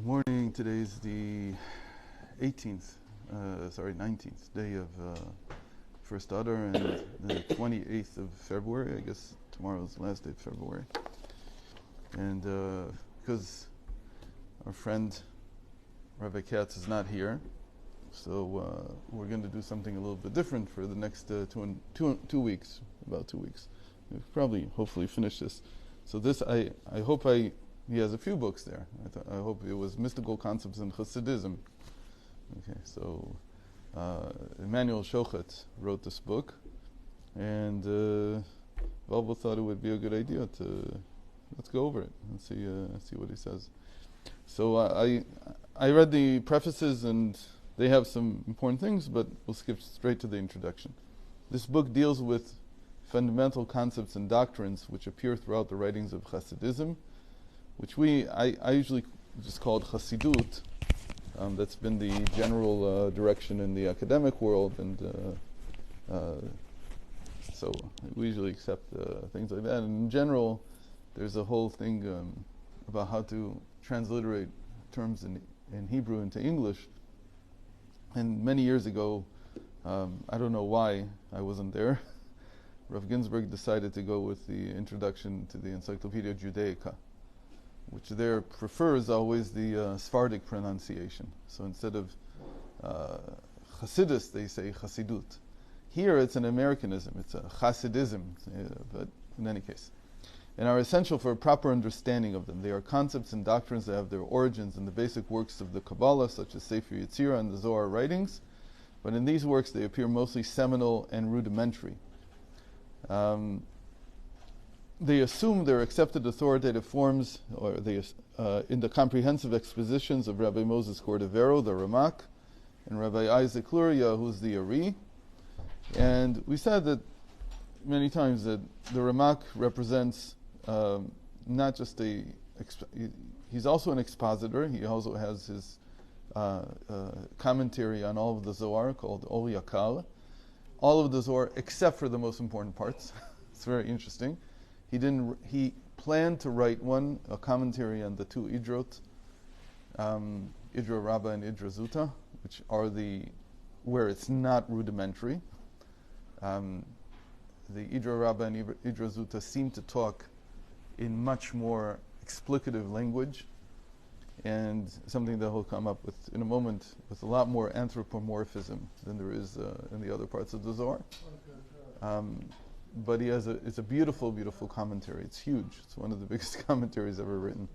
Good morning. Today's the 19th day of First Adar and the 28th of February. I guess tomorrow's the last day of February. And because our friend Rabbi Katz is not here, so we're going to do something a little bit different for the next 2 weeks, about 2 weeks. We'll probably, hopefully, finish this. So this, I hope he has a few books there. I hope it was Mystical Concepts in Chasidism. Okay, so Emmanuel Shochet wrote this book, and Volvo thought it would be a good idea to let's go over it and see what he says. So I read the prefaces, and they have some important things, but we'll skip straight to the introduction. This book deals with fundamental concepts and doctrines which appear throughout the writings of Chasidism, which I usually just called Chasidut. That's been the general direction in the academic world, and so we usually accept things like that. And in general, there's a whole thing about how to transliterate terms in Hebrew into English. And many years ago, I don't know why I wasn't there, Rav Ginsburg decided to go with the introduction to the Encyclopedia Judaica, which there prefers always the Sephardic pronunciation. So instead of Chasidus, they say Chasidut. Here it's an Americanism, it's a Chasidism, but in any case. And are essential for a proper understanding of them. They are concepts and doctrines that have their origins in the basic works of the Kabbalah, such as Sefer Yetzirah and the Zohar writings, but in these works they appear mostly seminal and rudimentary. They assume their accepted authoritative forms, or they in the comprehensive expositions of Rabbi Moses Cordovero, the Ramak, and Rabbi Isaac Luria, who's the Ari. And we said that many times that the Ramak represents not just he's also an expositor. He also has his commentary on all of the Zohar called Or Yakal. All of the Zohar except for the most important parts. It's very interesting. He planned to write a commentary on the two Idrot, Idra Rabbah and Idra Zuta, which are where it's not rudimentary. The Idra Rabbah and Idra Zuta seem to talk in much more explicative language, and something that he'll come up with in a moment, with a lot more anthropomorphism than there is in the other parts of the Zohar. But it's a beautiful, beautiful commentary. It's huge. It's one of the biggest commentaries ever written.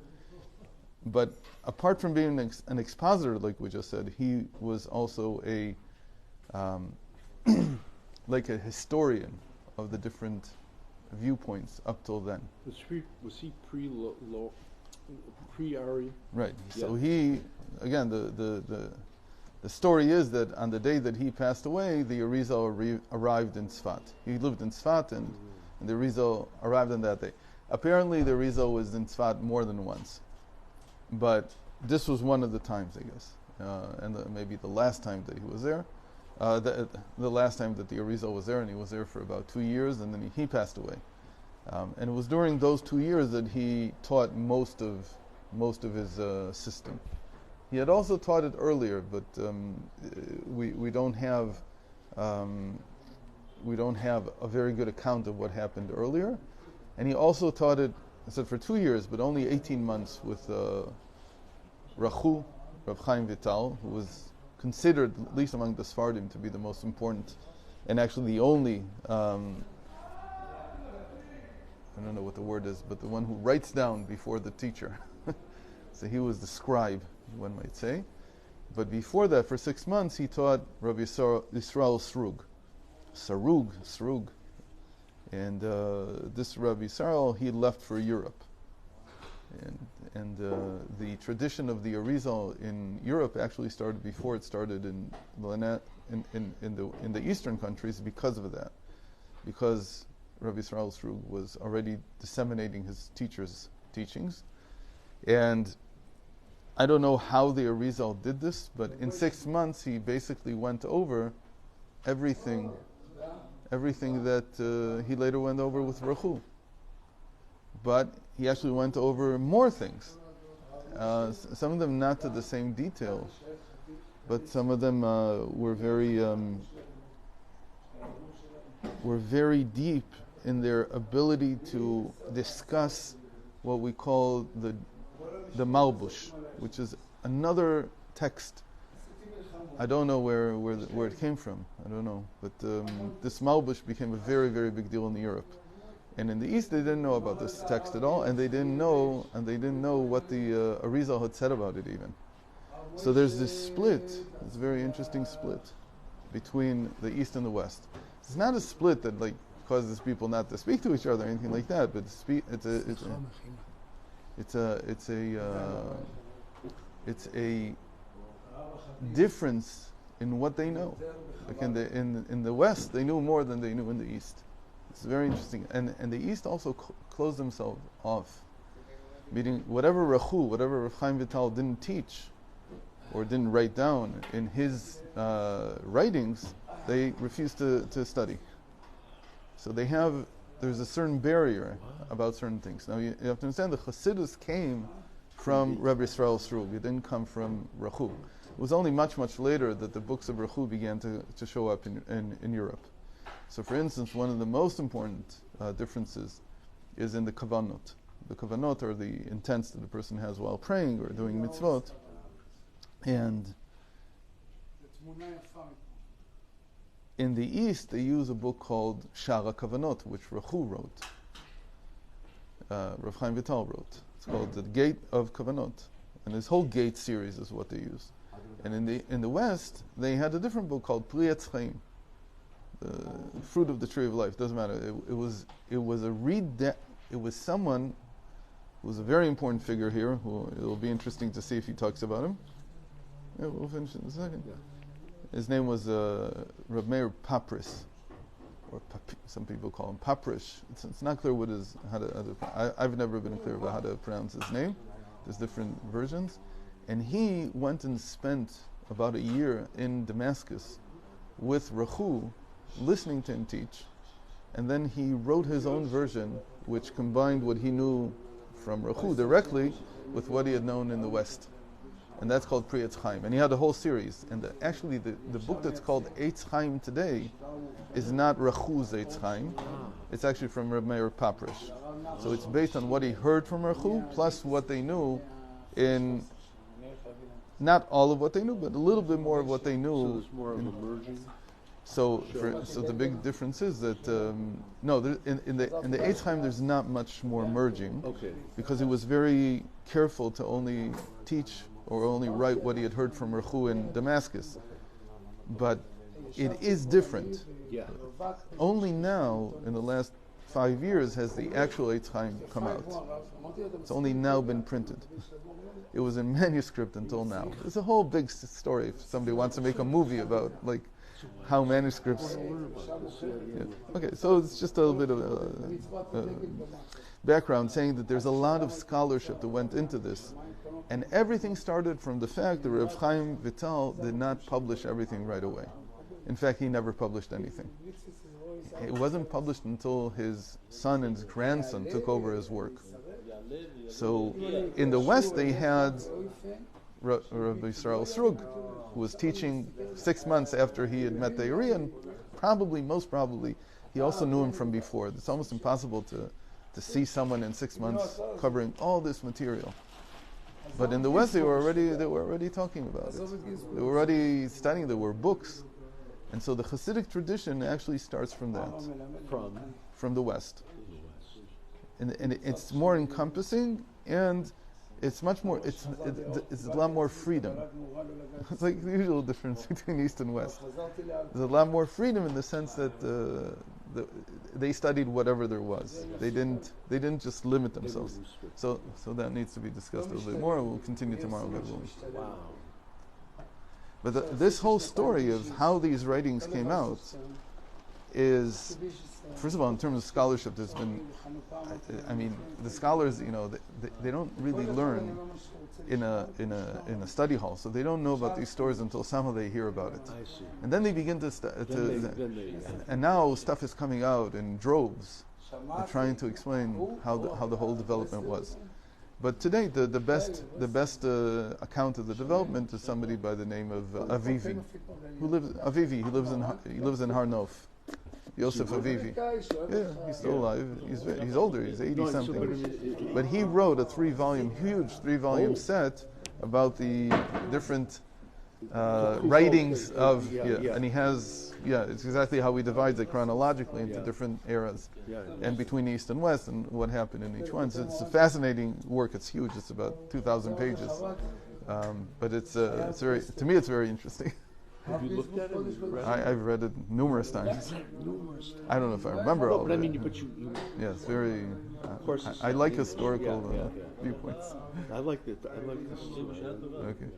But apart from being an expositor, like we just said, he was also like a historian of the different viewpoints up till then. Was he pre-Ari? Right. Yeah. So he, again, the story is that on the day that he passed away, the Arizal arrived in Tzfat. He lived in Tzfat, and the Arizal arrived on that day. Apparently, the Arizal was in Tzfat more than once, but this was one of the times, I guess, and maybe the last time that he was there. The last time that the Arizal was there, and he was there for about 2 years, and then he passed away. And it was during those 2 years that he taught most of his system. He had also taught it earlier, but we don't have a very good account of what happened earlier. And he also taught it, I said, for 2 years, but only 18 months with Rachu, Rav Chaim Vital, who was considered, at least among the Sephardim, to be the most important, and actually the only, I don't know what the word is, but the one who writes down before the teacher. So he was the scribe, one might say. But before that, for 6 months, he taught Rabbi Yisrael Sarug. And this Rabbi Yisrael, he left for Europe. And the tradition of the Arizal in Europe actually started before it started in the Eastern countries because of that. Because Rabbi Yisrael Sarug was already disseminating his teacher's teachings. And I don't know how the Arizal did this, but in 6 months he basically went over everything that he later went over with Rachu. But he actually went over more things. Some of them not to the same detail, but some of them were very deep in their ability to discuss what we call the Malbush, which is another text. I don't know where it came from. I don't know, but this Malbush became a very, very big deal in Europe. And in the East, they didn't know about this text at all, and they didn't know what the Arizal had said about it even. So there's this split, this very interesting split between the East and the West. It's not a split that like causes people not to speak to each other or anything like that, but it's a difference in what they know. Like in the West, they knew more than they knew in the East. It's very interesting, and the East also closed themselves off, meaning whatever Rav Chaim Vital didn't teach or didn't write down in his writings, they refused to study. So there's a certain barrier about certain things. Now you have to understand the Chasidus came from Rabbi Yisrael Strug. It didn't come from Rachu. It was only much, much later that the books of Rachu began to show up in Europe. So for instance, one of the most important differences is in the kavanot. The kavanot are the intents that the person has while praying or doing mitzvot. And in the East, they use a book called Shara Kavanot, which Rachu wrote. Rav Chaim Vital wrote. It's called The Gate of Kavanot. And this whole Gate series is what they use. And in the West, they had a different book called Preprear, the fruit of the tree of life. Doesn't matter. It was someone who was a very important figure here. Who it will be interesting to see if he talks about him. Yeah, we'll finish in a second. Yeah. His name was Reb Meir Papris, or some people call him Paprish. It's not clear I've never been clear about how to pronounce his name. There's different versions. And he went and spent about a year in Damascus with Rachu, listening to him teach. And then he wrote his own version, which combined what he knew from Rachu directly with what he had known in the West. And that's called Pri Etz Chaim. And he had a whole series. And actually the book that's called Eitz Chaim today is not Rachu's Eitz Chaim. It's actually from Reb Meir Paprish. So it's based on what he heard from Rachu, plus what they knew in, not all of what they knew, but a little bit more of what they knew. So it's more of a merging? So the big difference is that, in the Eitz Chaim there's not much more merging. Okay. Because he was very careful to only teach or only write what he had heard from Rachu in Damascus. But it is different. Yeah. Only now, in the last 5 years, has the actual Eitz Chaim come out. It's only now been printed. It was in manuscript until now. It's a whole big story if somebody wants to make a movie about like how manuscripts. Yeah. Okay, so it's just a little bit of background saying that there's a lot of scholarship that went into this. And everything started from the fact that Rav Chaim Vital did not publish everything right away. In fact, he never published anything. It wasn't published until his son and his grandson took over his work. So in the West, they had Rabbi Yisrael Strug, who was teaching 6 months after he had met the Ari, and most probably, he also knew him from before. It's almost impossible to see someone in 6 months covering all this material. But in the West, they were already talking about it. They were already studying. There were books, and so the Chassidic tradition actually starts from that, from the West, and it's more encompassing, and it's much more. It's a lot more freedom. It's like the usual difference between East and West. There's a lot more freedom in the sense that they studied whatever there was. They didn't just limit themselves. So that needs to be discussed a little bit more. We'll continue tomorrow. Wow. But this whole story of how these writings came out is, first of all, in terms of scholarship, there's been, the scholars, they don't really learn in a study hall, so they don't know about these stories until somehow they hear about it. I see. And then they begin and now stuff is coming out in droves. They're trying to explain how the whole development was. But today, the best account of the development is somebody by the name of Avivi, He lives in Har Nof. Yosef Avivi. Yeah, he's still alive. He's older. He's 80 something. But he wrote a huge 3-volume set about the different writings of, and he has, it's exactly how he divides it chronologically into different eras, and between East and West, and what happened in each one. So it's a fascinating work. It's huge. It's about 2,000 pages, but it's very, to me, it's very interesting. Have you looked at it? I've read it numerous times. I don't know if I remember all of it. But I mean, yeah, it's very. Of course, I like historical viewpoints. I like it. I like this. Okay.